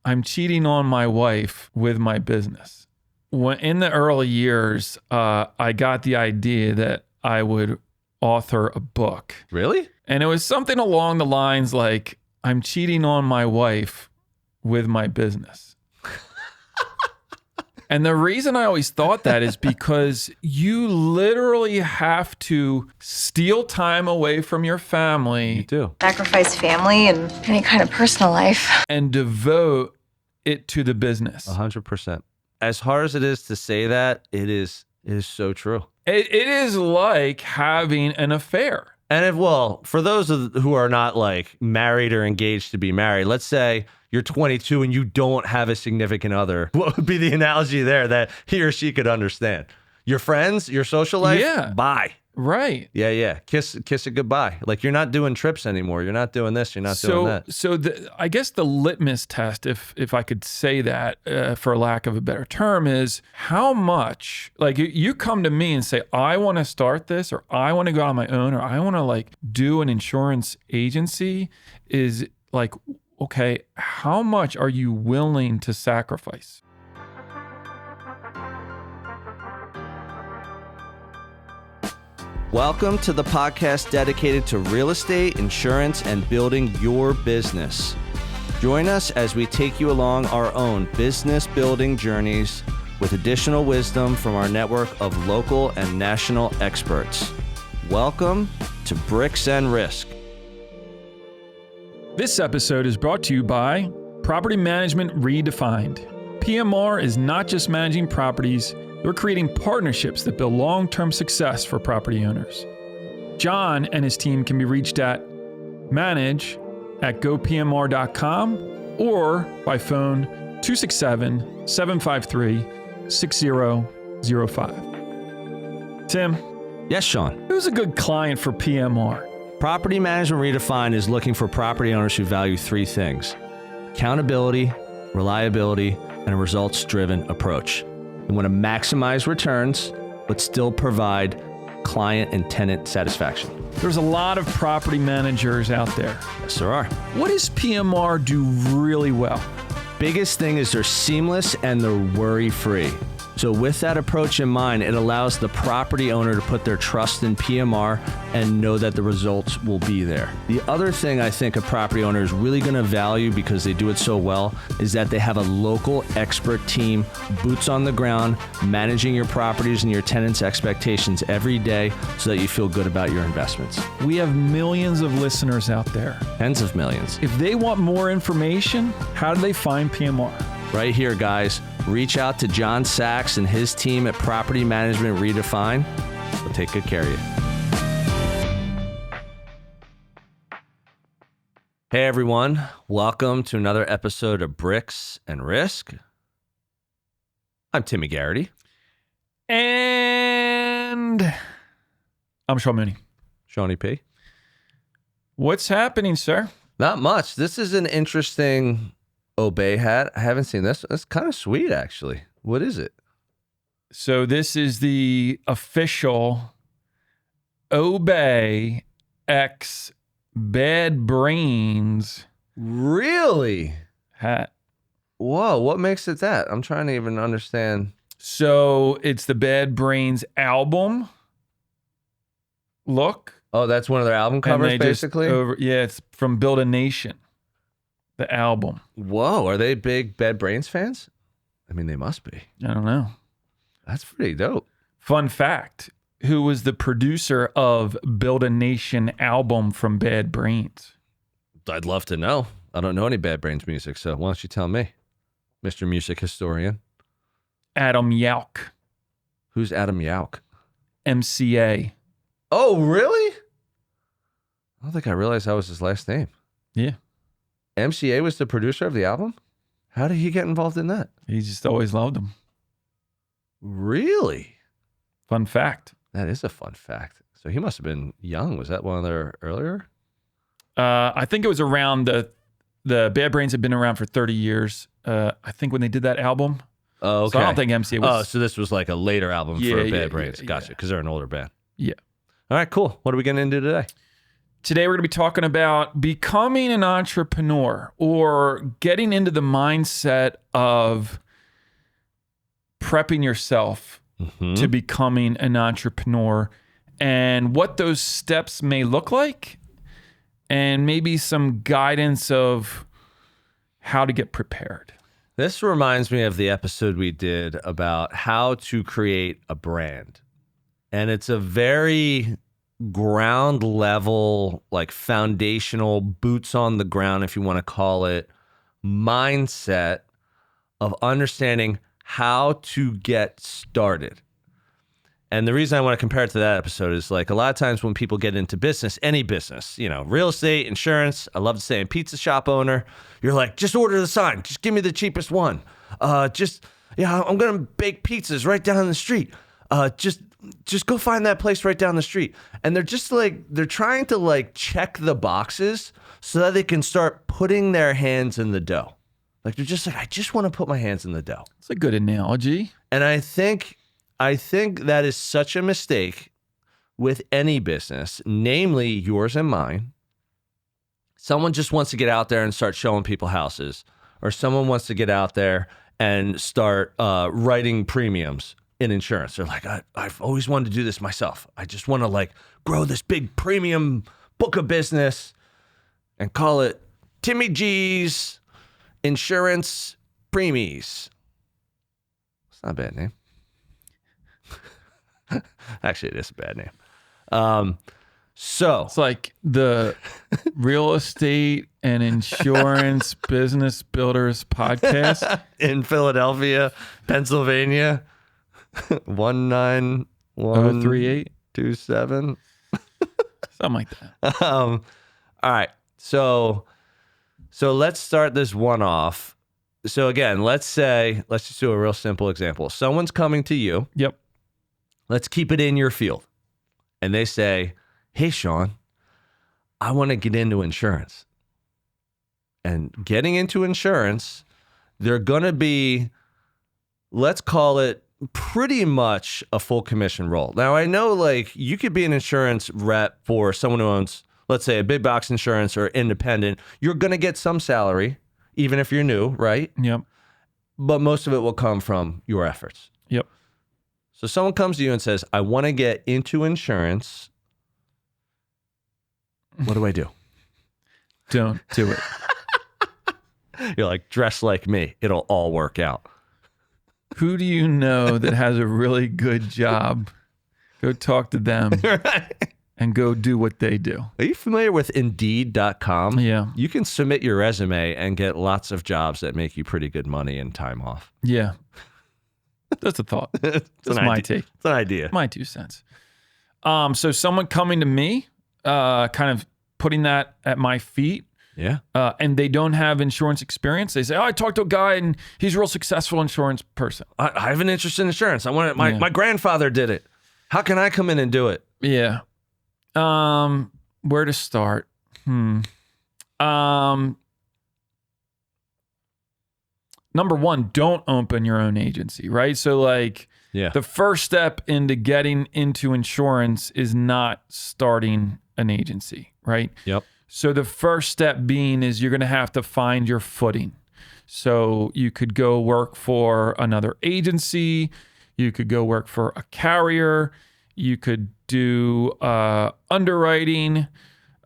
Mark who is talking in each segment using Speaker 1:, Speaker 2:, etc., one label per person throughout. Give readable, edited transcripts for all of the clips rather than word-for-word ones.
Speaker 1: I'm cheating on my wife with my business. When in the early years, I got the idea that I would author a book.
Speaker 2: Really?
Speaker 1: And it was something along the lines like, I'm cheating on my wife with my business. And the reason I always thought that is because you literally have to steal time away from your family.
Speaker 2: You do.
Speaker 3: Sacrifice family and any kind of personal life.
Speaker 1: And devote it to the business.
Speaker 2: 100%. As hard as it is to say that, it is so true.
Speaker 1: It is like having an affair.
Speaker 2: And for those who are not like married or engaged to be married, let's say you're 22 and you don't have a significant other. What would be the analogy there that he or she could understand? Your friends, your social life?
Speaker 1: Yeah.
Speaker 2: Bye.
Speaker 1: Right.
Speaker 2: Yeah. Kiss it goodbye. Like you're not doing trips anymore. You're not doing this. You're not doing that.
Speaker 1: So I guess the litmus test, if I could say that for lack of a better term, is how much, like you come to me and say, I want to start this, or I want to go out on my own, or I want to like do an insurance agency, is like, okay, how much are you willing to sacrifice?
Speaker 2: Welcome to the podcast dedicated to real estate, insurance, and building your business. Join us as we take you along our own business building journeys with additional wisdom from our network of local and national experts. Welcome to Bricks and Risk.
Speaker 1: This episode is brought to you by Property Management Redefined. PMR is not just managing properties, we're creating partnerships that build long-term success for property owners. John and his team can be reached at manage@gopmr.com or by phone 267-753-6005. Tim?
Speaker 2: Yes, Sean.
Speaker 1: Who's a good client for PMR?
Speaker 2: Property Management Redefined is looking for property owners who value three things: accountability, reliability, and a results-driven approach. They want to maximize returns, but still provide client and tenant satisfaction.
Speaker 1: There's a lot of property managers out there.
Speaker 2: Yes, there are.
Speaker 1: What does PMR do really well?
Speaker 2: Biggest thing is they're seamless and they're worry-free. So with that approach in mind, it allows the property owner to put their trust in PMR and know that the results will be there. The other thing I think a property owner is really going to value, because they do it so well, is that they have a local expert team, boots on the ground, managing your properties and your tenants' expectations every day so that you feel good about your investments.
Speaker 1: We have millions of listeners out there.
Speaker 2: Tens of millions.
Speaker 1: If they want more information, how do they find PMR?
Speaker 2: Right here, guys. Reach out to John Sachs and his team at Property Management Redefined. We'll take good care of you. Hey, everyone. Welcome to another episode of Bricks and Risk. I'm Timmy Garrity.
Speaker 1: And I'm Sean Mooney.
Speaker 2: Shawnee P.
Speaker 1: What's happening, sir?
Speaker 2: Not much. This is an interesting Obey hat. I haven't seen this. It's kind of sweet, actually. What is it?
Speaker 1: So this is the official Obey X Bad Brains
Speaker 2: Really?
Speaker 1: hat.
Speaker 2: Whoa, what makes it that? I'm trying to even understand.
Speaker 1: So it's the Bad Brains album look.
Speaker 2: Oh, that's one of their album covers, basically?
Speaker 1: It's from Build a Nation, the album.
Speaker 2: Whoa, are they big Bad Brains fans? I mean, they must be.
Speaker 1: I don't know.
Speaker 2: That's pretty dope.
Speaker 1: Fun fact, who was the producer of Build a Nation album from Bad Brains?
Speaker 2: I'd love to know. I don't know any Bad Brains music, so why don't you tell me, Mr. Music Historian?
Speaker 1: Adam Yauch,
Speaker 2: Who's Adam Yauch?
Speaker 1: MCA.
Speaker 2: Oh, really? I don't think I realized that was his last name.
Speaker 1: Yeah.
Speaker 2: MCA was the producer of the album? How did he get involved in that?
Speaker 1: He just always loved them.
Speaker 2: Really?
Speaker 1: Fun fact.
Speaker 2: That is a fun fact. So he must have been young. Was that one of their earlier?
Speaker 1: I think it was around the Bad Brains had been around for 30 years. I think when they did that album.
Speaker 2: Oh, okay.
Speaker 1: So I don't think MCA was.
Speaker 2: Oh, so this was like a later album for Bad Brains. Gotcha, because they're an older band.
Speaker 1: Yeah.
Speaker 2: All right, cool. What are we getting into today?
Speaker 1: Today we're going to be talking about becoming an entrepreneur or getting into the mindset of prepping yourself to becoming an entrepreneur and what those steps may look like and maybe some guidance of how to get prepared.
Speaker 2: This reminds me of the episode we did about how to create a brand. And it's a very ground level, like foundational, boots on the ground, if you want to call it, mindset of understanding how to get started. And the reason I want to compare it to that episode is like a lot of times when people get into business, any business, real estate, insurance, I love to say, and pizza shop owner, you're like, just order the sign. Just give me the cheapest one. I'm going to bake pizzas right down the street. Just go find that place right down the street. And they're just like, they're trying to like check the boxes so that they can start putting their hands in the dough. Like they're just like, I just want to put my hands in the dough.
Speaker 1: It's a good analogy.
Speaker 2: And I think that is such a mistake with any business, namely yours and mine. Someone just wants to get out there and start showing people houses, or someone wants to get out there and start writing premiums in insurance. They're like, I've always wanted to do this myself. I just want to like grow this big premium book of business and call it Timmy G's Insurance Premies. It's not a bad name. Actually, it is a bad name. So
Speaker 1: it's like the real estate and insurance business builders podcast
Speaker 2: in Philadelphia, Pennsylvania, 19137.
Speaker 1: Something like that.
Speaker 2: All right. So let's start this one off. So again, let's just do a real simple example. Someone's coming to you.
Speaker 1: Yep.
Speaker 2: Let's keep it in your field. And they say, hey, Sean, I want to get into insurance. And getting into insurance, they're going to be, let's call it pretty much a full commission role. Now, I know like you could be an insurance rep for someone who owns, let's say, a big box insurance or independent. You're going to get some salary, even if you're new, right?
Speaker 1: Yep.
Speaker 2: But most of it will come from your efforts.
Speaker 1: Yep.
Speaker 2: So someone comes to you and says, I want to get into insurance. What do I do?
Speaker 1: Don't do it.
Speaker 2: You're like, dress like me. It'll all work out.
Speaker 1: Who do you know that has a really good job? Go talk to them and go do what they do.
Speaker 2: Are you familiar with Indeed.com?
Speaker 1: Yeah.
Speaker 2: You can submit your resume and get lots of jobs that make you pretty good money and time off.
Speaker 1: Yeah. That's a thought. That's my take.
Speaker 2: It's an idea.
Speaker 1: My 2 cents. So someone coming to me, kind of putting that at my feet,
Speaker 2: Yeah.
Speaker 1: and they don't have insurance experience. They say, I talked to a guy and he's a real successful insurance person.
Speaker 2: I have an interest in insurance. I want it. My grandfather did it. How can I come in and do it?
Speaker 1: Yeah. Where to start? Number one, don't open your own agency, right? So like the first step into getting into insurance is not starting an agency, right?
Speaker 2: Yep.
Speaker 1: So the first step being is you're going to have to find your footing. So you could go work for another agency. You could go work for a carrier. You could do underwriting,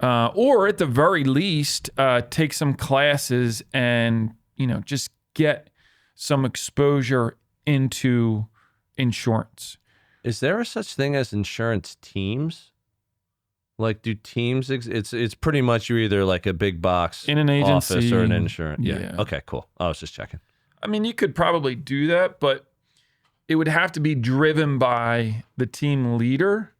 Speaker 1: or at the very least, take some classes and, just get some exposure into insurance.
Speaker 2: Is there a such thing as insurance teams? Like, do teams? It's pretty much you're either like a big box
Speaker 1: in an agency
Speaker 2: office or an insurance.
Speaker 1: Yeah.
Speaker 2: Okay, cool. I was just checking.
Speaker 1: I mean, you could probably do that, but it would have to be driven by the team leader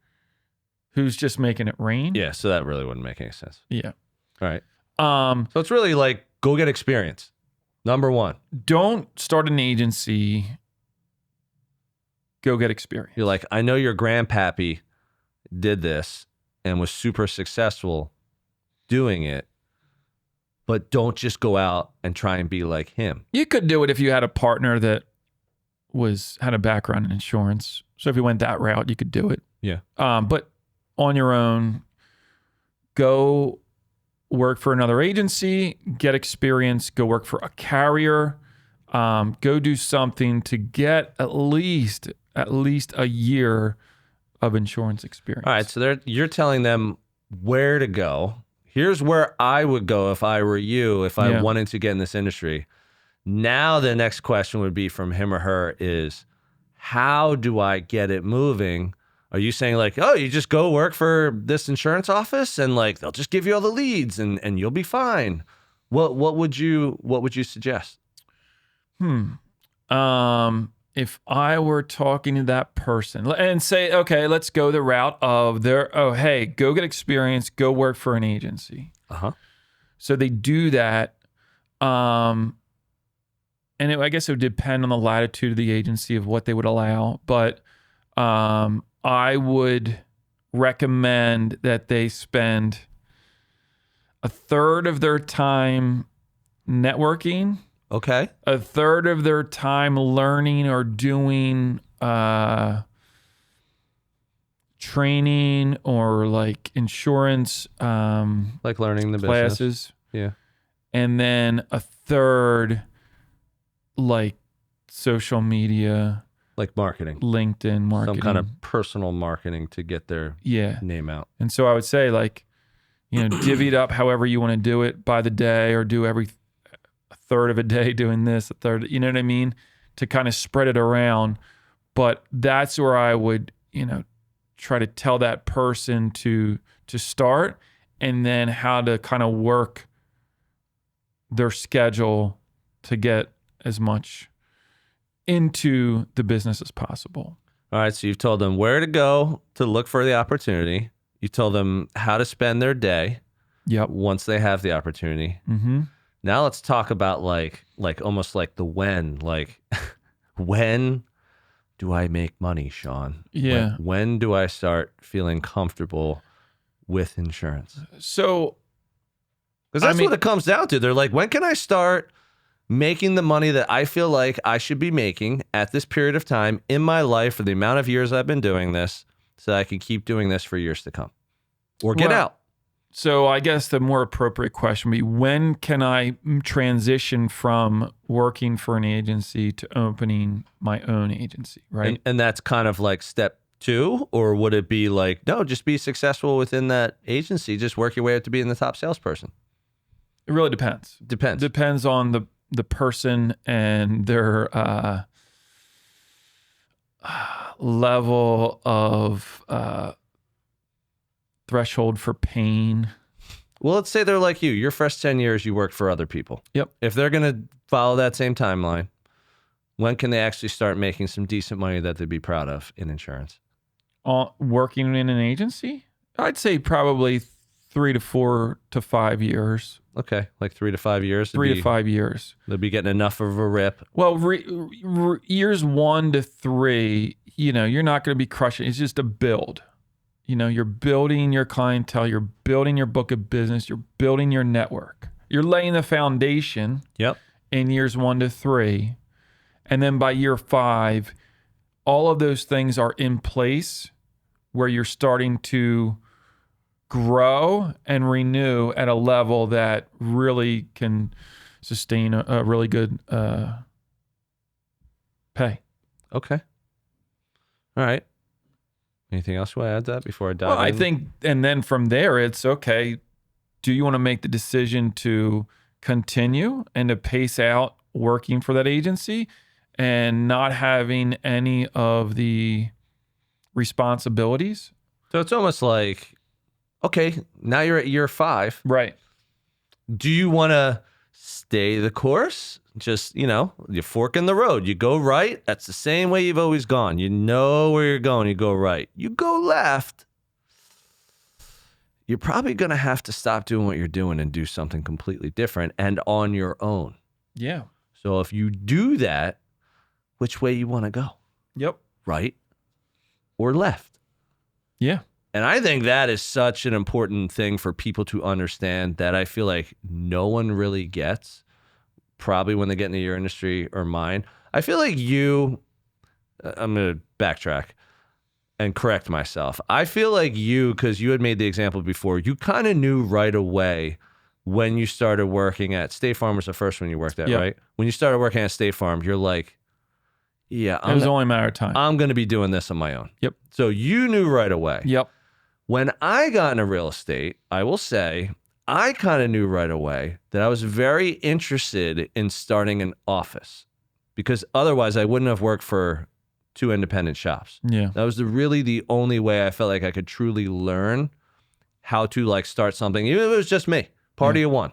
Speaker 1: who's just making it rain.
Speaker 2: Yeah, so that really wouldn't make any sense.
Speaker 1: Yeah.
Speaker 2: All right. So it's really like go get experience. Number one.
Speaker 1: Don't start an agency. Go get experience.
Speaker 2: You're like, I know your grandpappy did this and was super successful doing it, but don't just go out and try and be like him.
Speaker 1: You could do it if you had a partner that had a background in insurance. So if you went that route, you could do it.
Speaker 2: Yeah.
Speaker 1: But on your own, go work for another agency, get experience, go work for a carrier, go do something to get at least a year of insurance experience.
Speaker 2: All right, so you're telling them where to go. Here's where I would go if I were you, if I wanted to get in this industry. Now the next question would be from him or her is, how do I get it moving? Are you saying like, oh, you just go work for this insurance office and like they'll just give you all the leads and you'll be fine? What would you suggest?
Speaker 1: If I were talking to that person and say, okay, let's go the route of hey, go get experience, go work for an agency. So they do that. And I guess it would depend on the latitude of the agency of what they would allow. But I would recommend that they spend a third of their time networking.
Speaker 2: Okay.
Speaker 1: A third of their time learning or doing training or like insurance
Speaker 2: like learning the
Speaker 1: classes.
Speaker 2: business. Yeah.
Speaker 1: And then a third like social media,
Speaker 2: like marketing,
Speaker 1: LinkedIn marketing,
Speaker 2: some kind of personal marketing to get their name out.
Speaker 1: And so I would say like, divvy it up however you want to do it by the day, or do a third of a day doing this, a third, you know what I mean? To kind of spread it around. But that's where I would, try to tell that person to start, and then how to kind of work their schedule to get as much into the business as possible.
Speaker 2: All right. So you've told them where to go to look for the opportunity. You told them how to spend their day.
Speaker 1: Yep.
Speaker 2: Once they have the opportunity.
Speaker 1: Mm-hmm.
Speaker 2: Now let's talk about like almost like the when. Like, when do I make money, Sean?
Speaker 1: Yeah.
Speaker 2: When do I start feeling comfortable with insurance?
Speaker 1: So,
Speaker 2: because that's what it comes down to. They're like, when can I start making the money that I feel like I should be making at this period of time in my life for the amount of years I've been doing this, so that I can keep doing this for years to come, or get out?
Speaker 1: So I guess the more appropriate question would be, when can I transition from working for an agency to opening my own agency, right?
Speaker 2: And that's kind of like step 2, or would it be like, no, just be successful within that agency, just work your way up to being the top salesperson?
Speaker 1: It really depends. Depends on the person and their level of threshold for pain.
Speaker 2: Well, let's say they're like you. Your first 10 years, you worked for other people.
Speaker 1: Yep.
Speaker 2: If they're going to follow that same timeline, when can they actually start making some decent money that they'd be proud of in insurance?
Speaker 1: Working in an agency? I'd say probably 3 to 4 to 5 years.
Speaker 2: Okay, like 3 to 5 years.
Speaker 1: 3 to 5 years.
Speaker 2: They'll be getting enough of a rip.
Speaker 1: Well, years 1 to 3, you're not going to be crushing. It's just a build. You're building your clientele, you're building your book of business, you're building your network. You're laying the foundation.
Speaker 2: Yep.
Speaker 1: In years 1 to 3. And then by year 5, all of those things are in place where you're starting to grow and renew at a level that really can sustain a really good pay.
Speaker 2: Okay. All right. Anything else you want to add to that before I dive in?
Speaker 1: I think, and then from there, it's okay. Do you want to make the decision to continue and to pace out working for that agency and not having any of the responsibilities?
Speaker 2: So it's almost like, okay, now you're at year 5.
Speaker 1: Right.
Speaker 2: Do you want to stay the course? Just, you fork in the road. You go right. That's the same way you've always gone. You know where you're going. You go right. You go left. You're probably going to have to stop doing what you're doing and do something completely different and on your own.
Speaker 1: Yeah.
Speaker 2: So if you do that, which way you want to go?
Speaker 1: Yep.
Speaker 2: Right or left?
Speaker 1: Yeah.
Speaker 2: And I think that is such an important thing for people to understand that I feel like no one really gets, probably when they get into your industry or mine. I feel like I'm going to backtrack. and correct myself. I feel like you, because you had made the example before, you kind of knew right away when you started working at State Farm was the first one you worked at,
Speaker 1: Yep.
Speaker 2: right? When you started working at State Farm, you're like, yeah,
Speaker 1: It was only a matter of time.
Speaker 2: I'm going to be doing this on my own.
Speaker 1: Yep.
Speaker 2: So you knew right away.
Speaker 1: Yep.
Speaker 2: When I got into real estate, I will say, I kind of knew right away that I was very interested in starting an office because otherwise I wouldn't have worked for 2 independent shops.
Speaker 1: Yeah.
Speaker 2: That was really the only way I felt like I could truly learn how to like start something. Even if it was just me, party of one.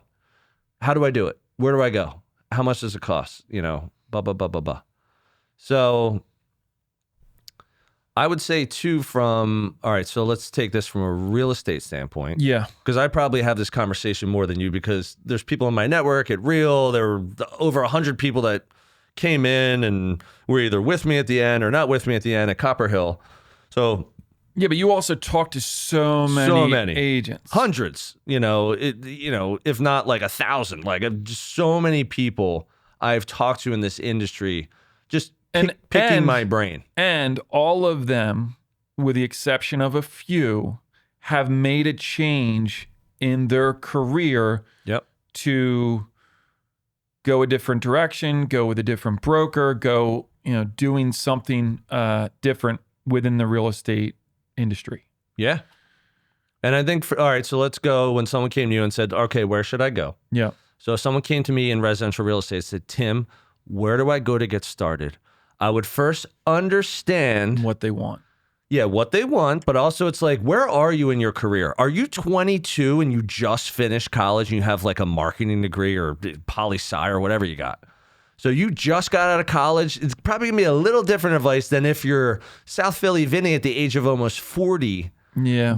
Speaker 2: How do I do it? Where do I go? How much does it cost? You know, blah, blah, blah, blah, blah. So I would say too all right, so let's take this from a real estate standpoint.
Speaker 1: Yeah.
Speaker 2: Because I probably have this conversation more than you because there's people in my network at Real. There were over 100 people that came in and were either with me at the end or not with me at the end at Copper Hill. So
Speaker 1: Yeah, but you also talk to so many agents.
Speaker 2: hundreds, if not like 1,000, like just so many people I've talked to in this industry, just picking my brain.
Speaker 1: And all of them, with the exception of a few, have made a change in their career to go a different direction, go with a different broker, go, doing something different within the real estate industry.
Speaker 2: Yeah. And I think, all right, so let's go when someone came to you and said, okay, where should I go?
Speaker 1: Yeah.
Speaker 2: So if someone came to me in residential real estate and said, Tim, where do I go to get started? I would first understand
Speaker 1: What they want.
Speaker 2: Yeah, what they want, but also it's like, where are you in your career? Are you 22 and you just finished college and you have like a marketing degree or poli-sci or whatever you got? So you just got out of college. It's probably gonna be a little different advice than if you're South Philly Vinny at the age of almost 40,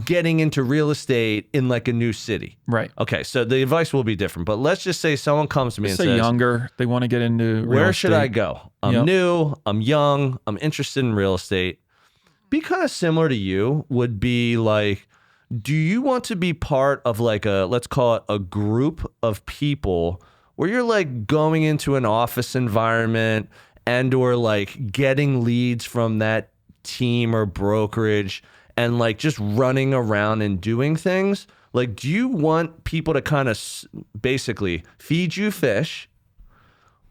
Speaker 2: getting into real estate in like a new city.
Speaker 1: Right.
Speaker 2: Okay, so the advice will be different, but let's just say someone comes to me and
Speaker 1: Say
Speaker 2: says,
Speaker 1: younger, they want to get into real
Speaker 2: where
Speaker 1: estate.
Speaker 2: should I go? I'm new, I'm young, I'm interested in real estate. Be kind of similar to you would be like, do you want to be part of like let's call it a group of people where you're like going into an office environment and or like getting leads from that team or brokerage and like just running around and doing things? Like, do you want people to kind of basically feed you fish?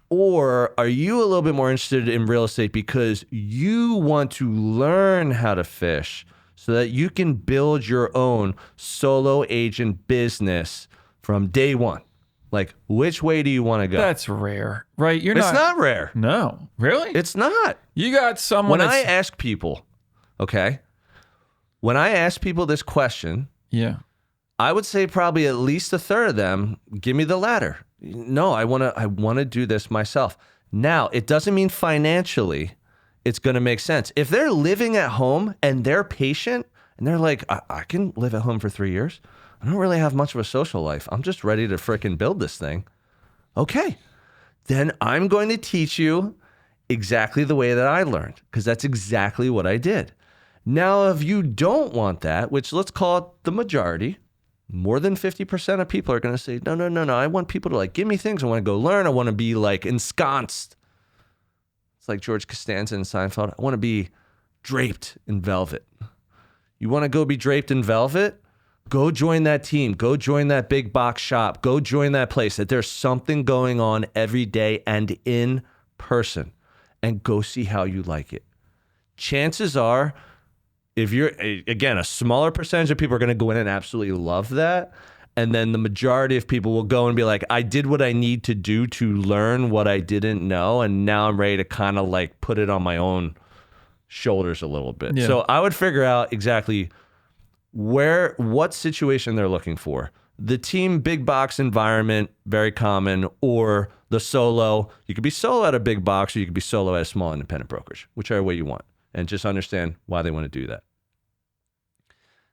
Speaker 2: Or are you a little bit more interested in real estate because you want to learn how to fish so that you can build your own solo agent business from day one? Like, which way do you want to go?
Speaker 1: That's rare, right?
Speaker 2: It's not rare.
Speaker 1: No, really?
Speaker 2: It's not.
Speaker 1: You got someone.
Speaker 2: When I ask people, when I ask people this question, I would say probably at least a third of them give me the latter. No, I want to do this myself. Now, it doesn't mean financially it's going to make sense. If they're living at home and they're patient and they're like, I can live at home for 3 years. I don't really have much of a social life. I'm just ready to frickin' build this thing. Okay, then I'm going to teach you exactly the way that I learned because that's exactly what I did. Now, if you don't want that, which let's call it the majority, more than 50% of people are going to say, no. I want people to like give me things. I want to go learn. I want to be like ensconced. It's like George Costanza in Seinfeld. I want to be draped in velvet. You want to go be draped in velvet? Go join that team. Go join that big box shop. Go join that place that there's something going on every day and in person, and go see how you like it. Chances are, if you're, again, a smaller percentage of people are going to go in and absolutely love that. And then the majority of people will go and be like, I did what I need to do to learn what I didn't know. And now I'm ready to kind of like put it on my own shoulders a little bit.
Speaker 1: Yeah.
Speaker 2: So I would figure out exactly what situation they're looking for. The team big box environment, very common, or the solo. You could be solo at a big box or you could be solo at a small independent brokerage, whichever way you want. And just understand why they want to do that.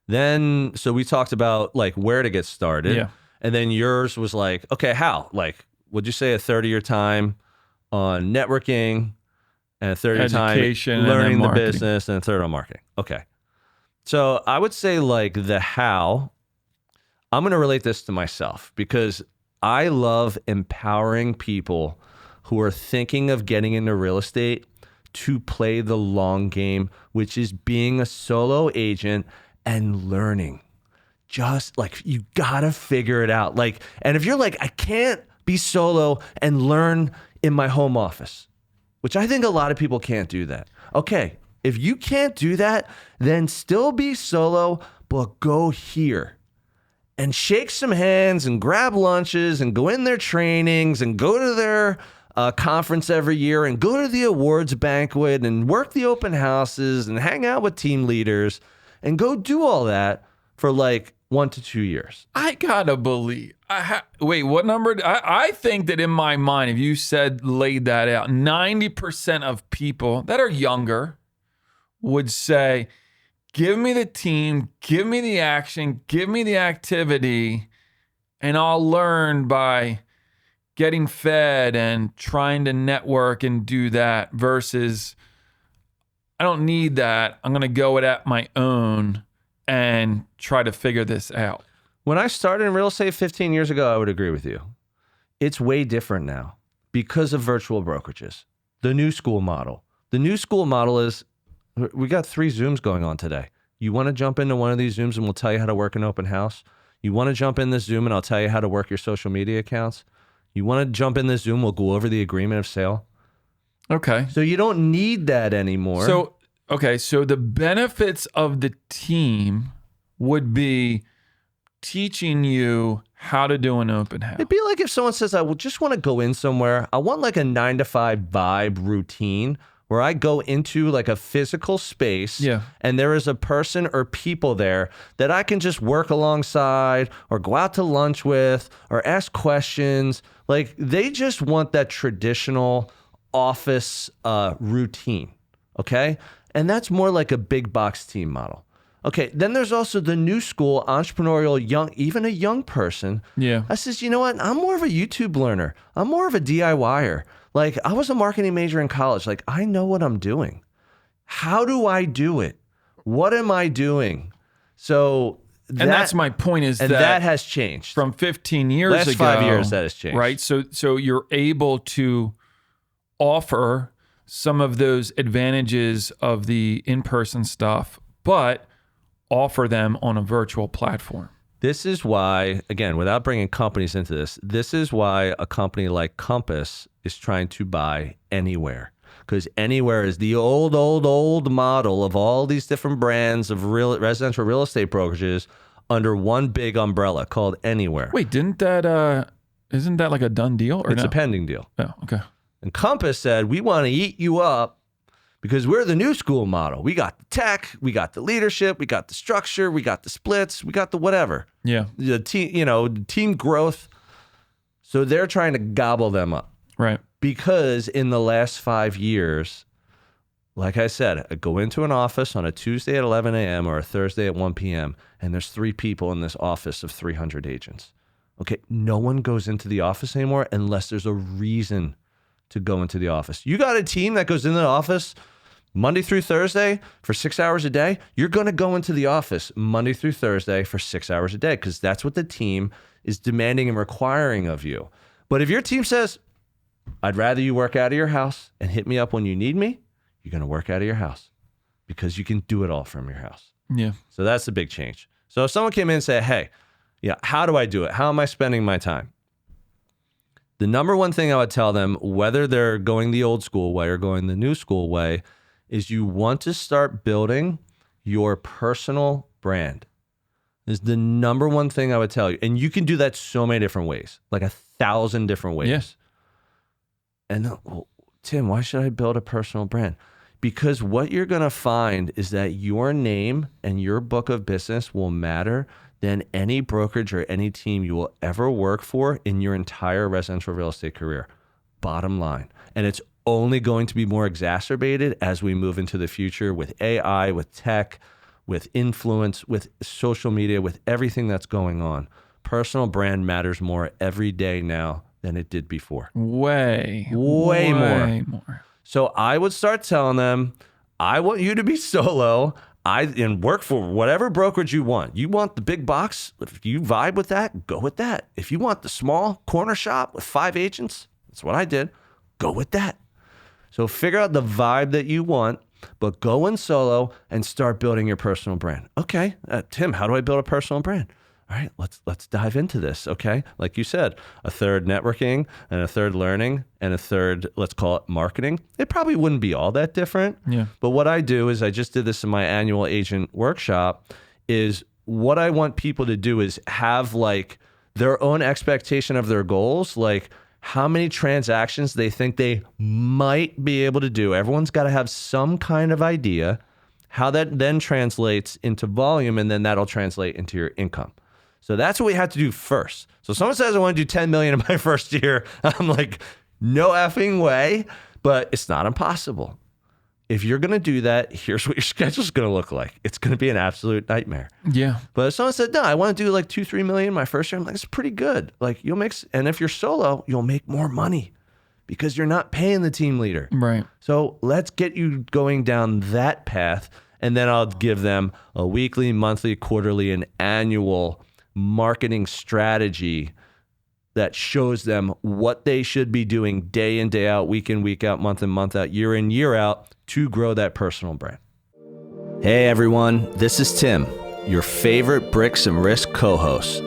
Speaker 2: Then, so we talked about like where to get started.
Speaker 1: Yeah.
Speaker 2: And then yours was like, okay, how? Like, would you say a third of your time on networking and a third of your time
Speaker 1: Education,
Speaker 2: learning
Speaker 1: and
Speaker 2: the
Speaker 1: then marketing.
Speaker 2: business and a third on marketing? Okay. So I would say like the how, I'm going to relate this to myself because I love empowering people who are thinking of getting into real estate to play the long game, which is being a solo agent and learning. Just like, you gotta figure it out. Like, and if you're like, I can't be solo and learn in my home office, which I think a lot of people can't do that. Okay, if you can't do that, then still be solo, but go here and shake some hands and grab lunches and go in their trainings and go to their conference every year and go to the awards banquet and work the open houses and hang out with team leaders and go do all that for like 1 to 2 years.
Speaker 1: I gotta believe. Wait, what number? I think that in my mind, if you laid that out, 90% of people that are younger would say, give me the team, give me the action, give me the activity, and I'll learn by getting fed and trying to network and do that, versus I don't need that. I'm going to go it at my own and try to figure this out.
Speaker 2: When I started in real estate 15 years ago, I would agree with you. It's way different now because of virtual brokerages. The new school model. The new school model is, we got 3 Zooms going on today. You want to jump into one of these Zooms and we'll tell you how to work an open house? You want to jump in this Zoom and I'll tell you how to work your social media accounts? You want to jump in this Zoom, we'll go over the agreement of sale.
Speaker 1: Okay.
Speaker 2: So you don't need that anymore.
Speaker 1: So the benefits of the team would be teaching you how to do an open house.
Speaker 2: It'd be like if someone says, I would just want to go in somewhere. I want like a 9 to 5 vibe routine where I go into like a physical space, and there is a person or people there that I can just work alongside or go out to lunch with or ask questions. Like, they just want that traditional office routine, okay? And that's more like a big box team model. Okay, then there's also the new school entrepreneurial even a young person.
Speaker 1: Yeah.
Speaker 2: I says, you know what? I'm more of a YouTube learner. I'm more of a DIYer. Like, I was a marketing major in college. Like, I know what I'm doing. How do I do it? What am I doing? So
Speaker 1: that's my point, is
Speaker 2: that has changed.
Speaker 1: From 15 years
Speaker 2: Last
Speaker 1: ago.
Speaker 2: 5 years, that has changed.
Speaker 1: Right? So you're able to offer some of those advantages of the in-person stuff, but offer them on a virtual platform.
Speaker 2: This is why, again, without bringing companies into this is why a company like Compass is trying to buy Anywhere. Because Anywhere is the old model of all these different brands of residential real estate brokerages under one big umbrella called Anywhere.
Speaker 1: Wait, isn't that like a done deal? Or
Speaker 2: it's a pending deal.
Speaker 1: Oh, okay.
Speaker 2: And Compass said, we want to eat you up because we're the new school model. We got the tech, we got the leadership, we got the structure, we got the splits, we got the whatever.
Speaker 1: Yeah.
Speaker 2: The team, team growth. So they're trying to gobble them up.
Speaker 1: Right.
Speaker 2: Because in the last 5 years, like I said, I go into an office on a Tuesday at 11 a.m. or a Thursday at 1 p.m. and there's 3 people in this office of 300 agents. Okay, no one goes into the office anymore unless there's a reason to go into the office. You got a team that goes into the office Monday through Thursday for 6 hours a day. You're going to go into the office Monday through Thursday for 6 hours a day because that's what the team is demanding and requiring of you. But if your team says, I'd rather you work out of your house and hit me up when you need me, you're going to work out of your house because you can do it all from your house.
Speaker 1: Yeah.
Speaker 2: So that's the big change. So if someone came in and said, hey, how do I do it? How am I spending my time? The number one thing I would tell them, whether they're going the old school way or going the new school way, is you want to start building your personal brand. This is the number one thing I would tell you. And you can do that so many different ways, like 1,000 different ways.
Speaker 1: Yes.
Speaker 2: And well, Tim, why should I build a personal brand? Because what you're going to find is that your name and your book of business will matter than any brokerage or any team you will ever work for in your entire residential real estate career. Bottom line. And it's only going to be more exacerbated as we move into the future with AI, with tech, with influence, with social media, with everything that's going on. Personal brand matters more every day now than it did before. Way more. So I would start telling them, I want you to be solo. And work for whatever brokerage you want. You want the big box? If you vibe with that, go with that. If you want the small corner shop with 5 agents, that's what I did. Go with that. So figure out the vibe that you want, but go in solo and start building your personal brand. Okay, Tim, how do I build a personal brand? All right, let's dive into this, okay? Like you said, a third networking and a third learning and a third, let's call it marketing. It probably wouldn't be all that different.
Speaker 1: Yeah.
Speaker 2: But what I do is I just did this in my annual agent workshop is what I want people to do is have like their own expectation of their goals, like how many transactions they think they might be able to do. Everyone's got to have some kind of idea how that then translates into volume, and then that'll translate into your income. So that's what we have to do first. So someone says I want to do 10 million in my first year. I'm like, no effing way, but it's not impossible. If you're going to do that, here's what your schedule is going to look like. It's going to be an absolute nightmare.
Speaker 1: Yeah.
Speaker 2: But if someone said, no, I want to do like 2-3 million my first year, I'm like, it's pretty good. Like you'll make, and if you're solo, you'll make more money because you're not paying the team leader.
Speaker 1: Right.
Speaker 2: So let's get you going down that path. And then I'll give them a weekly, monthly, quarterly, and annual marketing strategy that shows them what they should be doing day in, day out, week in, week out, month in, month out, year in, year out to grow that personal brand. Hey everyone, this is Tim, your favorite Bricks and Risk co-host,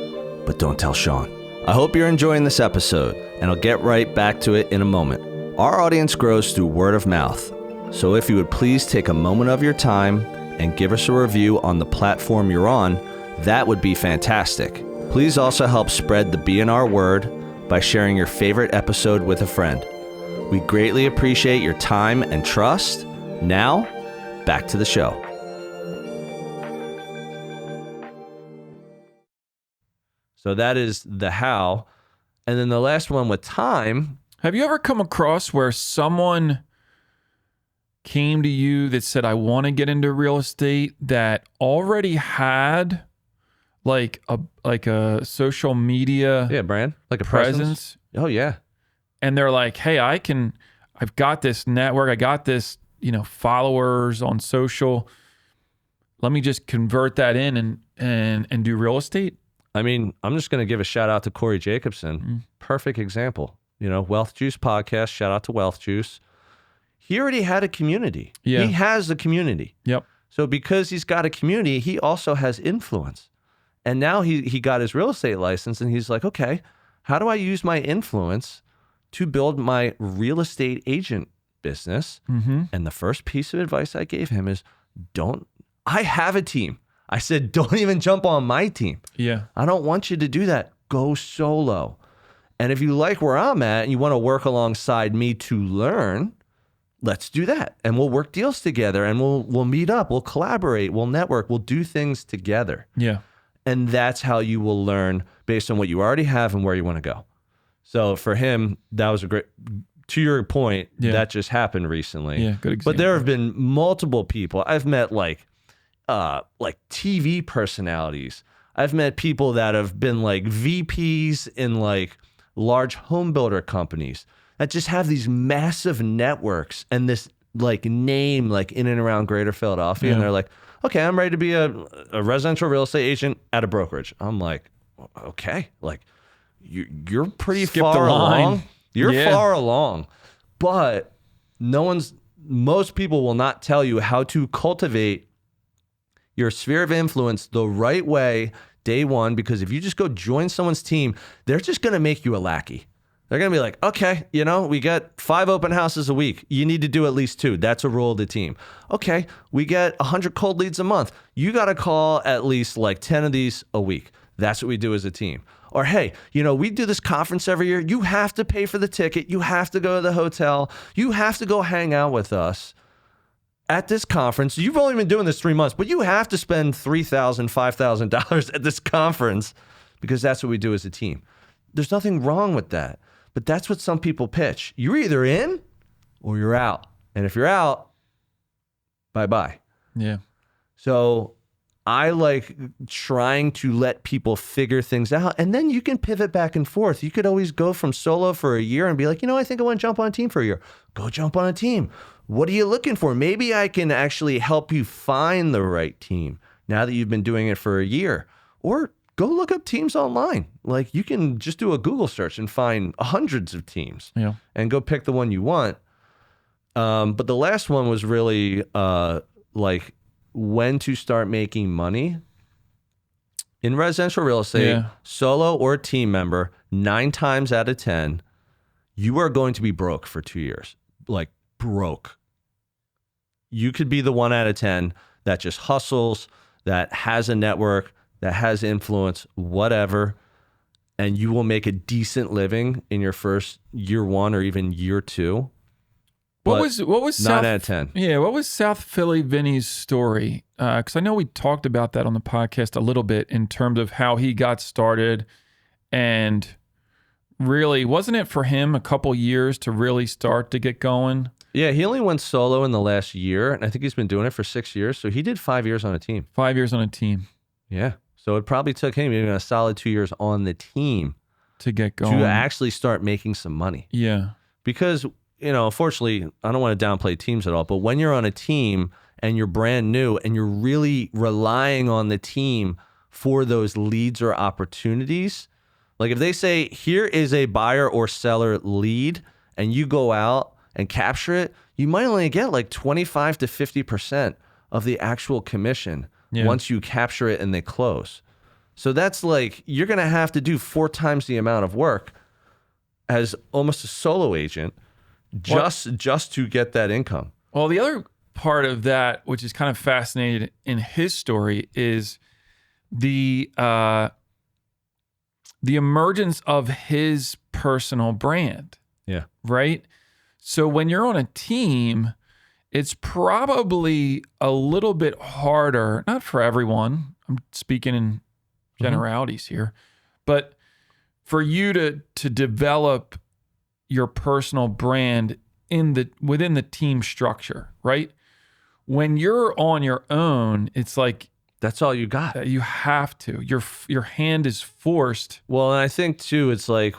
Speaker 2: but don't tell Sean. I hope you're enjoying this episode, and I'll get right back to it in a moment. Our audience grows through word of mouth, so if you would please take a moment of your time and give us a review on the platform you're on, that would be fantastic. Please also help spread the BNR word by sharing your favorite episode with a friend. We greatly appreciate your time and trust. Now, back to the show. So that is the how. And then the last one with time.
Speaker 1: Have you ever come across where someone came to you that said, I want to get into real estate, that already had like a social media
Speaker 2: brand, like a
Speaker 1: presence?
Speaker 2: Oh yeah.
Speaker 1: And they're like, hey, I've got this network, I got this, followers on social. Let me just convert that in and do real estate.
Speaker 2: I mean, I'm just going to give a shout out to Corey Jacobson. Perfect example. Wealth Juice podcast, shout out to Wealth Juice. He already had a community.
Speaker 1: Yeah.
Speaker 2: He has a community.
Speaker 1: Yep.
Speaker 2: So because he's got a community, he also has influence. And now he got his real estate license and he's like, okay, how do I use my influence to build my real estate agent business?
Speaker 1: Mm-hmm.
Speaker 2: And the first piece of advice I gave him is I have a team. I said, don't even jump on my team.
Speaker 1: Yeah.
Speaker 2: I don't want you to do that. Go solo. And if you like where I'm at and you want to work alongside me to learn, let's do that. And we'll work deals together and we'll meet up, we'll collaborate, we'll network, we'll do things together.
Speaker 1: Yeah.
Speaker 2: And that's how you will learn based on what you already have and where you want to go. So for him, that was a great, to your point, that just happened recently.
Speaker 1: Yeah, good example.
Speaker 2: But there have been multiple people. I've met like TV personalities. I've met people that have been like VPs in like large home builder companies that just have these massive networks and this like name like in and around Greater Philadelphia.
Speaker 1: Yeah.
Speaker 2: And they're like, okay, I'm ready to be a residential real estate agent at a brokerage. I'm like, okay, like you're pretty far along. You're far along, but most people will not tell you how to cultivate your sphere of influence the right way day one, because if you just go join someone's team, they're just going to make you a lackey. They're going to be like, okay, we got 5 open houses a week. You need to do at least 2. That's a rule of the team. Okay, we get 100 cold leads a month. You got to call at least like 10 of these a week. That's what we do as a team. Or, hey, we do this conference every year. You have to pay for the ticket. You have to go to the hotel. You have to go hang out with us at this conference. You've only been doing this 3 months, but you have to spend $3,000, $5,000 at this conference because that's what we do as a team. There's nothing wrong with that. But that's what some people pitch. You're either in or you're out. And if you're out, bye-bye.
Speaker 1: Yeah.
Speaker 2: So I like trying to let people figure things out. And then you can pivot back and forth. You could always go from solo for a year and be like, I think I want to jump on a team for a year. Go jump on a team. What are you looking for? Maybe I can actually help you find the right team now that you've been doing it for a year. Or go look up teams online. Like you can just do a Google search and find hundreds of teams and go pick the one you want. But the last one was really like when to start making money. In residential real estate, solo or team member, 9 times out of 10, you are going to be broke for 2 years. Like broke. You could be the 1 out of 10 that just hustles, that has a network, that has influence, whatever, and you will make a decent living in your first year 1 or even year 2.
Speaker 1: What was
Speaker 2: 9
Speaker 1: South,
Speaker 2: out of 10?
Speaker 1: Yeah, what was South Philly Vinny's story? Because I know we talked about that on the podcast a little bit in terms of how he got started, and really, wasn't it for him a couple years to really start to get going?
Speaker 2: Yeah, he only went solo in the last year, and I think he's been doing it for 6 years. So he did 5 years on a team.
Speaker 1: 5 years on a team.
Speaker 2: Yeah. So it probably took him even a solid 2 years on the team
Speaker 1: to get going,
Speaker 2: to actually start making some money.
Speaker 1: Yeah.
Speaker 2: Because, unfortunately, I don't want to downplay teams at all, but when you're on a team and you're brand new and you're really relying on the team for those leads or opportunities, like if they say, here is a buyer or seller lead, and you go out and capture it, you might only get like 25 to 50% of the actual commission once you capture it and they close. So that's like, you're going to have to do 4 times the amount of work as almost a solo agent just to get that income.
Speaker 1: Well, the other part of that, which is kind of fascinating in his story, is the emergence of his personal brand.
Speaker 2: Yeah.
Speaker 1: Right? So when you're on a team, it's probably a little bit harder, not for everyone. I'm speaking in generalities here, but for you to develop your personal brand within the team structure, right? When you're on your own, it's like
Speaker 2: that's all you got.
Speaker 1: You have to. Your hand is forced.
Speaker 2: Well, and I think too, it's like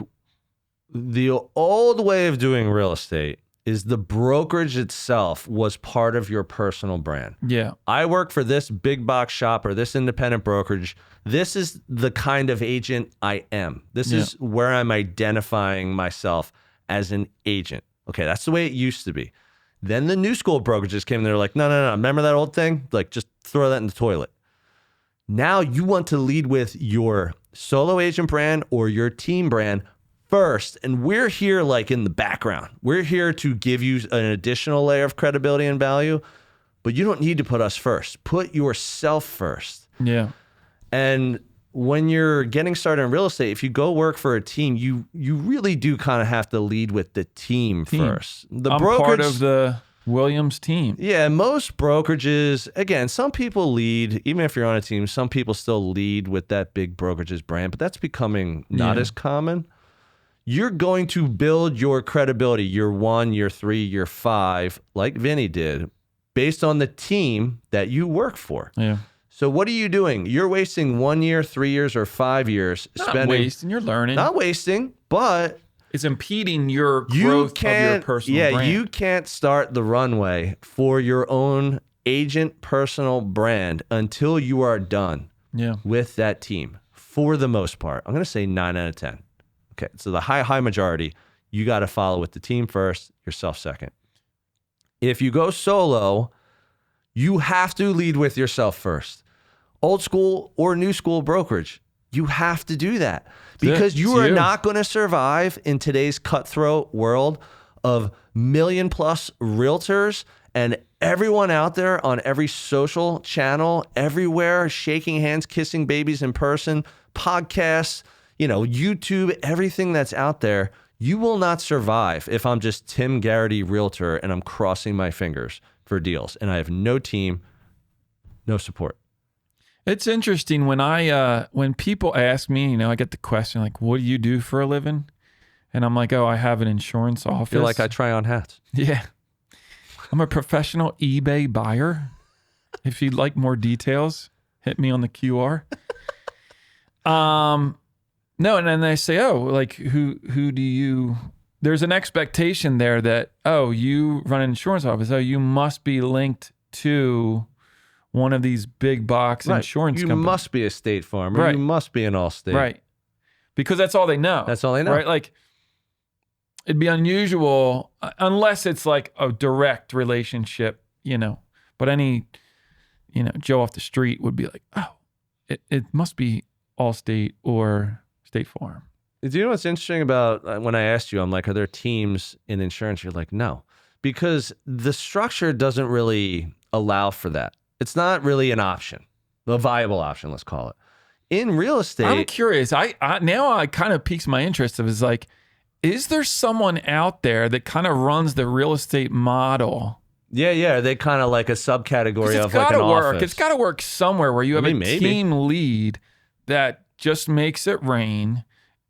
Speaker 2: the old way of doing real estate is the brokerage itself was part of your personal brand.
Speaker 1: Yeah.
Speaker 2: I work for this big box shop or this independent brokerage. This is the kind of agent I am. This is where I'm identifying myself as an agent. Okay, that's the way it used to be. Then the new school brokerages came and they're like, no. Remember that old thing? Like, just throw that in the toilet. Now you want to lead with your solo agent brand or your team brand first. And we're here like in the background. We're here to give you an additional layer of credibility and value, but you don't need to put us first. Put yourself first.
Speaker 1: Yeah.
Speaker 2: And when you're getting started in real estate, if you go work for a team, you really do kind of have to lead with the team first.
Speaker 1: I'm part of the Williams team.
Speaker 2: Yeah, most brokerages, again, some people lead, even if you're on a team, some people still lead with that big brokerage's brand, but that's becoming not as common. You're going to build your credibility year 1, year 3, year 5, like Vinny did, based on the team that you work for.
Speaker 1: Yeah.
Speaker 2: So what are you doing? You're wasting 1 year, 3 years, or 5 years
Speaker 1: Not wasting, you're learning.
Speaker 2: Not wasting, but
Speaker 1: it's impeding your growth of your personal brand.
Speaker 2: You can't start the runway for your own agent personal brand until you are done with that team, for the most part. I'm going to say 9 out of 10. Okay, so the high majority, you got to follow with the team first, yourself second. If you go solo, you have to lead with yourself first. Old school or new school brokerage, you have to do that because you are not going to survive in today's cutthroat world of million plus realtors and everyone out there on every social channel, everywhere, shaking hands, kissing babies in person, podcasts, YouTube, everything that's out there. You will not survive if I'm just Tim Garrity realtor and I'm crossing my fingers for deals and I have no team, no support.
Speaker 1: It's interesting when people ask me, I get the question like, what do you do for a living? And I'm like, oh, I have an insurance office.
Speaker 2: You're like, I try on hats.
Speaker 1: Yeah. I'm a professional eBay buyer. If you'd like more details, hit me on the QR. No, and then they say, oh, like who do you, there's an expectation there that, oh, you run an insurance office. Oh, you must be linked to one of these big box insurance companies.
Speaker 2: You must be a State Farm, or you must be an Allstate.
Speaker 1: Right. Because that's all they know.
Speaker 2: That's all they know.
Speaker 1: Right? Like, it'd be unusual unless it's like a direct relationship, but any, Joe off the street would be like, oh, it must be Allstate or State Farm.
Speaker 2: Do you know what's interesting about when I asked you, I'm like, are there teams in insurance? You're like, no, because the structure doesn't really allow for that. It's not really an option, a viable option, let's call it. In real estate.
Speaker 1: I'm curious. I now I kind of piques my interest of is like, is there someone out there that kind of runs the real estate model?
Speaker 2: Yeah. They kind of like a subcategory of like an
Speaker 1: work.
Speaker 2: office.
Speaker 1: It's got to work somewhere where you have a team lead that just makes it rain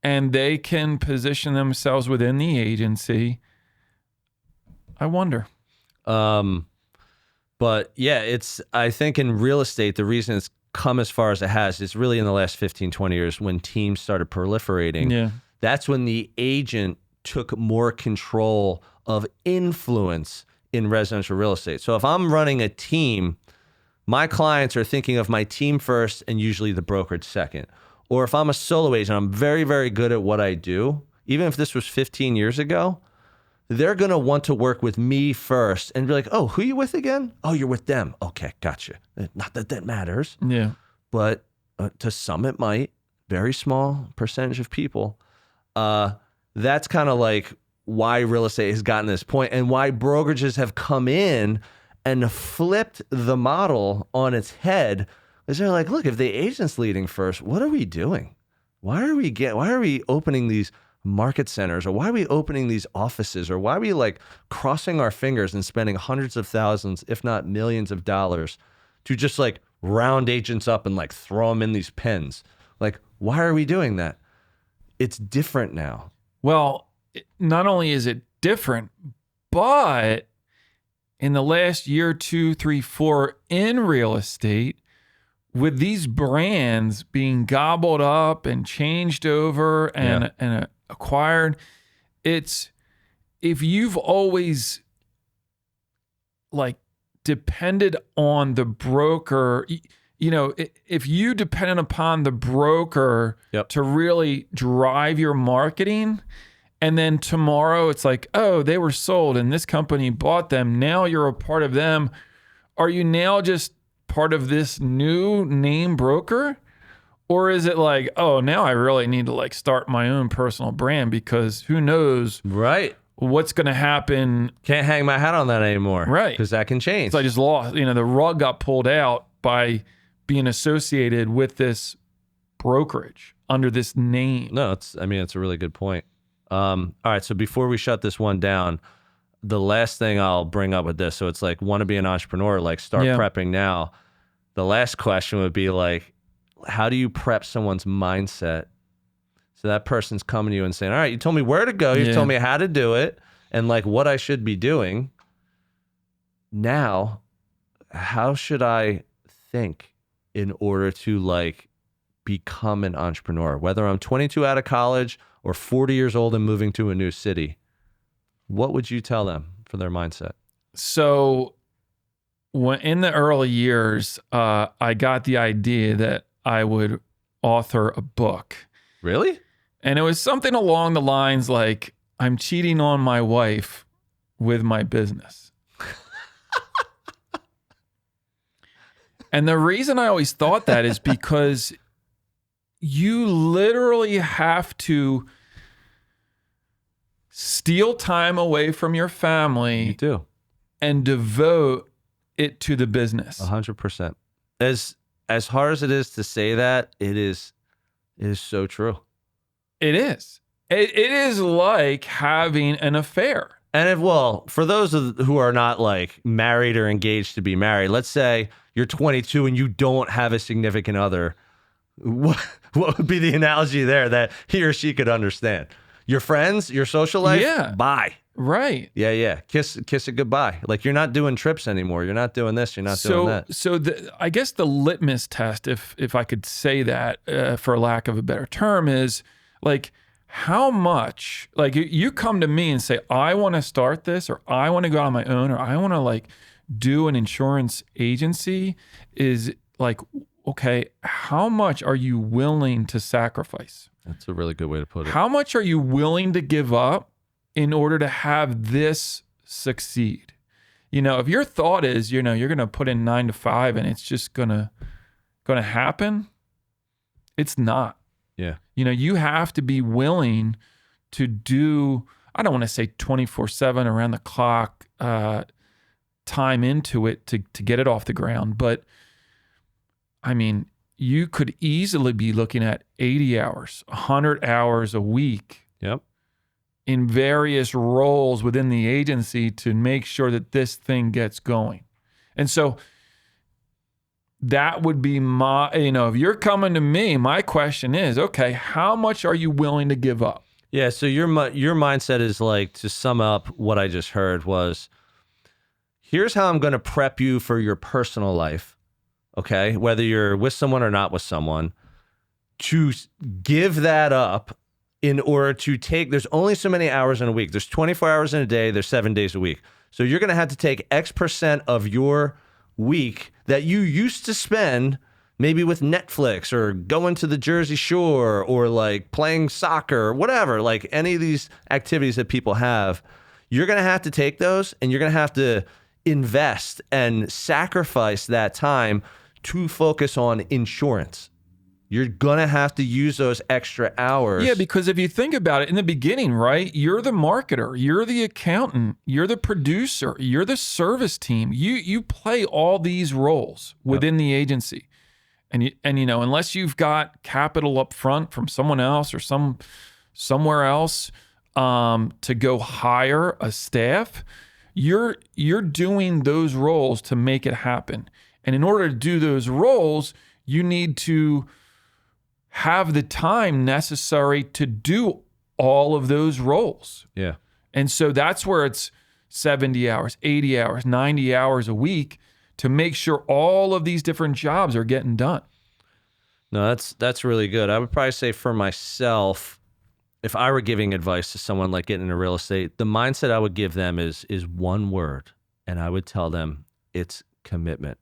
Speaker 1: and they can position themselves within the agency. I wonder.
Speaker 2: But yeah, I think in real estate, the reason it's come as far as it has is really in the last 15, 20 years when teams started proliferating.
Speaker 1: Yeah.
Speaker 2: That's when the agent took more control of influence in residential real estate. So if I'm running a team, my clients are thinking of my team first and usually the brokerage second. Or if I'm a solo agent, I'm very, very good at what I do. Even if this was 15 years ago, they're going to want to work with me first and be like, oh, who are you with again? Oh, you're with them. Okay, gotcha. Not that that matters.
Speaker 1: Yeah.
Speaker 2: But to some it might. Very small percentage of people. That's kind of like why real estate has gotten to this point and why brokerages have come in and flipped the model on its head. Is they're like, look, if the agent's leading first, what are we doing? Why are we opening these market centers, or why are we opening these offices, or why are we like crossing our fingers and spending hundreds of thousands, if not millions of dollars to just like round agents up and like throw them in these pens? Like, why are we doing that? It's different now.
Speaker 1: Well, not only is it different, but in the last year, 2, 3, 4 in real estate, with these brands being gobbled up and changed over and acquired, it's if you've always like depended on the broker, if you depended upon the broker to really drive your marketing, and then tomorrow it's like, oh, they were sold and this company bought them. Now you're a part of them. Are you now just part of this new name broker? Or is it like, oh, now I really need to like start my own personal brand because who knows what's going to happen.
Speaker 2: Can't hang my hat on that anymore.
Speaker 1: Right.
Speaker 2: Because that can change.
Speaker 1: So I just lost, the rug got pulled out by being associated with this brokerage under this name.
Speaker 2: No, it's a really good point. All right. So before we shut this one down, the last thing I'll bring up with this, so it's like, want to be an entrepreneur, like start prepping now. The last question would be like, how do you prep someone's mindset? So that person's coming to you and saying, all right, you told me where to go. You told me how to do it and like what I should be doing. Now, how should I think in order to like become an entrepreneur? Whether I'm 22 out of college or 40 years old and moving to a new city, what would you tell them for their mindset?
Speaker 1: So when in the early years, I got the idea that I would author a book.
Speaker 2: Really?
Speaker 1: And it was something along the lines like, I'm cheating on my wife with my business. And the reason I always thought that is because you literally have to steal time away from your family.
Speaker 2: You do.
Speaker 1: And devote it to the business.
Speaker 2: 100%. As hard as it is to say that, it is so true.
Speaker 1: It is. It is like having an affair.
Speaker 2: And for those who are not like married or engaged to be married, let's say you're 22 and you don't have a significant other. What would be the analogy there that he or she could understand? Your friends, your social life?
Speaker 1: Yeah.
Speaker 2: Bye.
Speaker 1: Right.
Speaker 2: Yeah. Kiss it goodbye. Like you're not doing trips anymore. You're not doing this. You're not doing that.
Speaker 1: So I guess the litmus test, if I could say that for lack of a better term, is like how much, like you come to me and say, I want to start this, or I want to go on my own, or I want to like do an insurance agency, is like, okay, how much are you willing to sacrifice?
Speaker 2: That's a really good way to put it.
Speaker 1: How much are you willing to give up in order to have this succeed? If your thought is, you're going to put in 9 to 5 and it's just going to happen, it's not.
Speaker 2: Yeah.
Speaker 1: You have to be willing to do, I don't want to say 24/7 around the clock time into it to get it off the ground. But I mean, you could easily be looking at 80 hours, 100 hours a week.
Speaker 2: Yep.
Speaker 1: In various roles within the agency to make sure that this thing gets going. And so that would be my, if you're coming to me, my question is, okay, how much are you willing to give up?
Speaker 2: Yeah. So your mindset is like, to sum up what I just heard was, here's how I'm going to prep you for your personal life. Okay. Whether you're with someone or not with someone, to give that up in order to take, there's only so many hours in a week. There's 24 hours in a day. There's 7 days a week. So you're going to have to take X% of your week that you used to spend maybe with Netflix or going to the Jersey Shore or like playing soccer or whatever, like any of these activities that people have. You're going to have to take those and you're going to have to invest and sacrifice that time to focus on insurance. You're going to have to use those extra hours.
Speaker 1: Yeah, because if you think about it in the beginning, right, you're the marketer, you're the accountant, you're the producer, you're the service team. You play all these roles within the agency. And unless you've got capital up front from someone else or somewhere else to go hire a staff, you're doing those roles to make it happen. And in order to do those roles, you need to have the time necessary to do all of those roles.
Speaker 2: Yeah.
Speaker 1: And so that's where it's 70 hours, 80 hours, 90 hours a week to make sure all of these different jobs are getting done.
Speaker 2: No, that's really good. I would probably say for myself, if I were giving advice to someone like getting into real estate, the mindset I would give them is one word, and I would tell them it's commitment.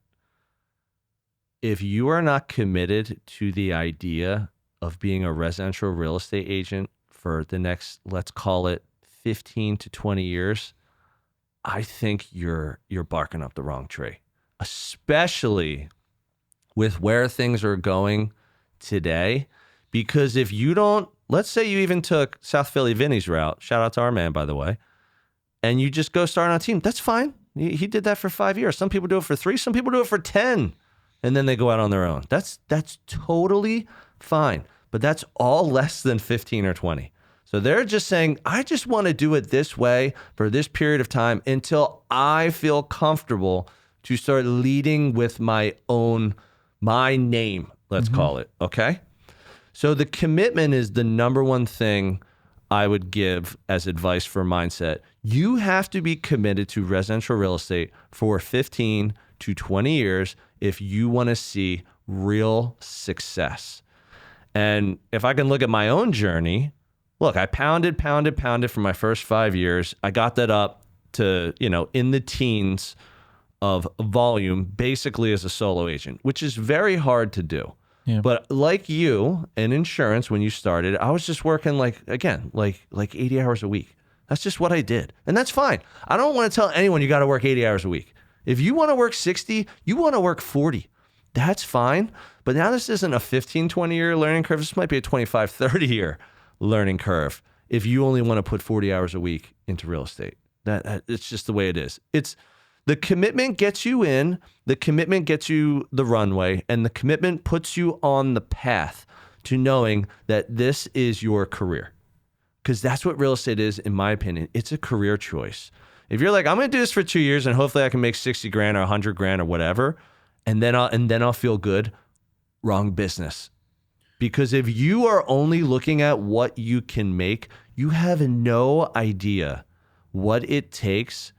Speaker 2: If you are not committed to the idea of being a residential real estate agent for the next, let's call it 15 to 20 years, I think you're barking up the wrong tree, especially with where things are going today. Because if you don't, let's say you even took South Philly Vinny's route, shout out to our man, by the way, and you just go start on a team, that's fine. He did that for 5 years. Some people do it for 3, some people do it for 10. And then they go out on their own. That's totally fine. But that's all less than 15 or 20. So they're just saying, I just want to do it this way for this period of time until I feel comfortable to start leading with my name, let's call it. Okay. So the commitment is the number one thing I would give as advice for mindset. You have to be committed to residential real estate for 15 to 20 years if you want to see real success. And if I can look at my own journey, look, I pounded for my first 5 years. I got that up to, in the teens of volume, basically as a solo agent, which is very hard to do. Yeah. But like you in insurance, when you started, I was just working like 80 hours a week. That's just what I did. And that's fine. I don't want to tell anyone you got to work 80 hours a week. If you want to work 60, you want to work 40. That's fine. But now this isn't a 15, 20-year learning curve. This might be a 25, 30-year learning curve if you only want to put 40 hours a week into real estate. That it's just the way it is. It's the commitment gets you in, the commitment gets you the runway, and the commitment puts you on the path to knowing that this is your career. Because that's what real estate is, in my opinion. It's a career choice. If you're like, I'm going to do this for 2 years and hopefully I can make 60 grand or 100 grand or whatever, and then I'll feel good, wrong business. Because if you are only looking at what you can make, you have no idea what it takes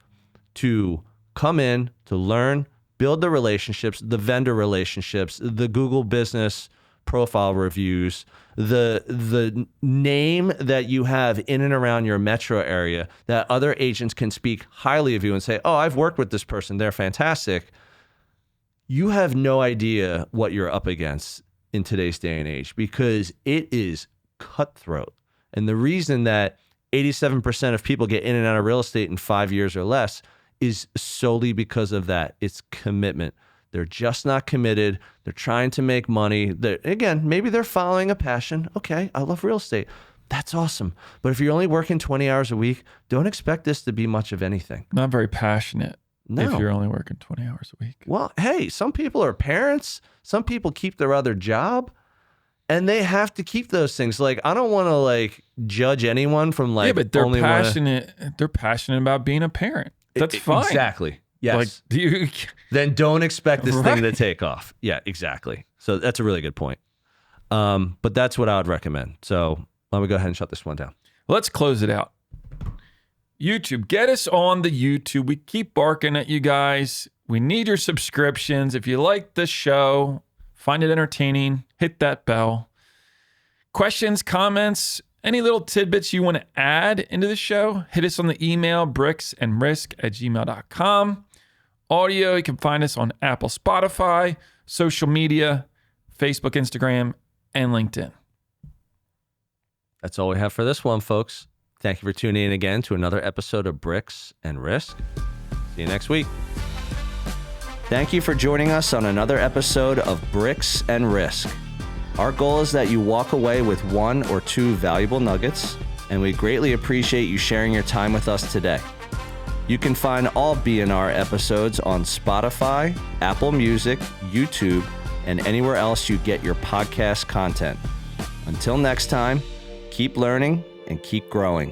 Speaker 2: to come in, to learn, build the relationships, the vendor relationships, the Google business profile reviews, the name that you have in and around your metro area that other agents can speak highly of you and say, oh, I've worked with this person, they're fantastic. You have no idea what you're up against in today's day and age because it is cutthroat. And the reason that 87% of people get in and out of real estate in 5 years or less is solely because of that. It's commitment. They're just not committed. They're trying to make money. Again, maybe they're following a passion. Okay, I love real estate. That's awesome. But if you're only working 20 hours a week, don't expect this to be much of anything.
Speaker 1: Not very passionate.
Speaker 2: No.
Speaker 1: If you're only working 20 hours a week.
Speaker 2: Well, hey, some people are parents. Some people keep their other job. And they have to keep those things. Like, I don't want to like judge anyone from like.
Speaker 1: Yeah, but they're
Speaker 2: only
Speaker 1: passionate. They're passionate about being a parent. That's fine.
Speaker 2: Exactly. Yes.
Speaker 1: Like, do you?
Speaker 2: Then don't expect this thing to
Speaker 1: Right.
Speaker 2: take off. Yeah, exactly. So that's a really good point. But that's what I would recommend. So let me go ahead and shut this one down.
Speaker 1: Let's close it out. YouTube, get us on the YouTube. We keep barking at you guys. We need your subscriptions. If you like the show, find it entertaining, hit that bell. Questions, comments, any little tidbits you want to add into the show, hit us on the email, bricksandrisk@gmail.com. Audio, you can find us on Apple, Spotify, social media, Facebook, Instagram, and LinkedIn.
Speaker 2: That's all we have for this one, folks. Thank you for tuning in again to another episode of Bricks and Risk. See you next week. Thank you for joining us on another episode of Bricks and Risk. Our goal is that you walk away with 1 or 2 valuable nuggets, and we greatly appreciate you sharing your time with us today. You can find all B&R episodes on Spotify, Apple Music, YouTube, and anywhere else you get your podcast content. Until next time, keep learning and keep growing.